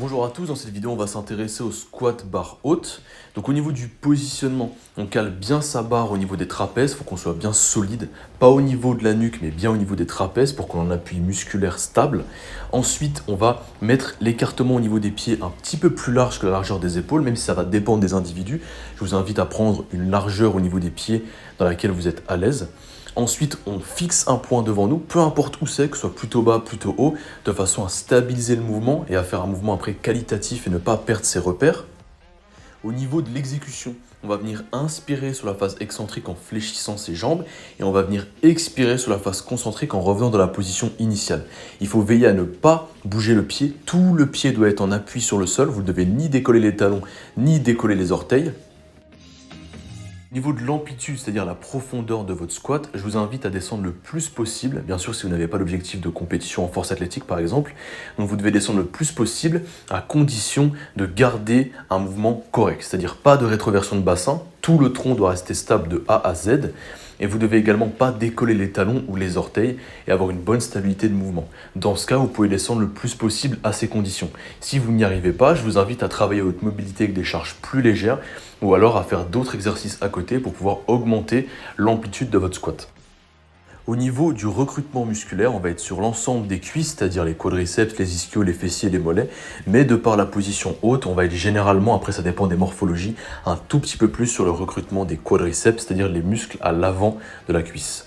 Bonjour à tous, dans cette vidéo on va s'intéresser au squat barre haute. Donc au niveau du positionnement, on cale bien sa barre au niveau des trapèzes, il faut qu'on soit bien solide, pas au niveau de la nuque mais bien au niveau des trapèzes pour qu'on ait un appui musculaire stable. Ensuite on va mettre l'écartement au niveau des pieds un petit peu plus large que la largeur des épaules, même si ça va dépendre des individus. Je vous invite à prendre une largeur au niveau des pieds dans laquelle vous êtes à l'aise. Ensuite, on fixe un point devant nous, peu importe où c'est, que ce soit plutôt bas, plutôt haut, de façon à stabiliser le mouvement et à faire un mouvement après qualitatif et ne pas perdre ses repères. Au niveau de l'exécution, on va venir inspirer sur la phase excentrique en fléchissant ses jambes et on va venir expirer sur la phase concentrique en revenant dans la position initiale. Il faut veiller à ne pas bouger le pied, tout le pied doit être en appui sur le sol, vous ne devez ni décoller les talons ni décoller les orteils. Au niveau de l'amplitude, c'est-à-dire la profondeur de votre squat, je vous invite à descendre le plus possible, bien sûr si vous n'avez pas l'objectif de compétition en force athlétique par exemple, donc vous devez descendre le plus possible à condition de garder un mouvement correct, c'est-à-dire pas de rétroversion de bassin, tout le tronc doit rester stable de A à Z, et vous devez également pas décoller les talons ou les orteils et avoir une bonne stabilité de mouvement. Dans ce cas, vous pouvez descendre le plus possible à ces conditions. Si vous n'y arrivez pas, je vous invite à travailler votre mobilité avec des charges plus légères ou alors à faire d'autres exercices à côté pour pouvoir augmenter l'amplitude de votre squat. Au niveau du recrutement musculaire, on va être sur l'ensemble des cuisses, c'est-à-dire les quadriceps, les ischios, les fessiers, les mollets, mais de par la position haute, on va être généralement, après ça dépend des morphologies, un tout petit peu plus sur le recrutement des quadriceps, c'est-à-dire les muscles à l'avant de la cuisse.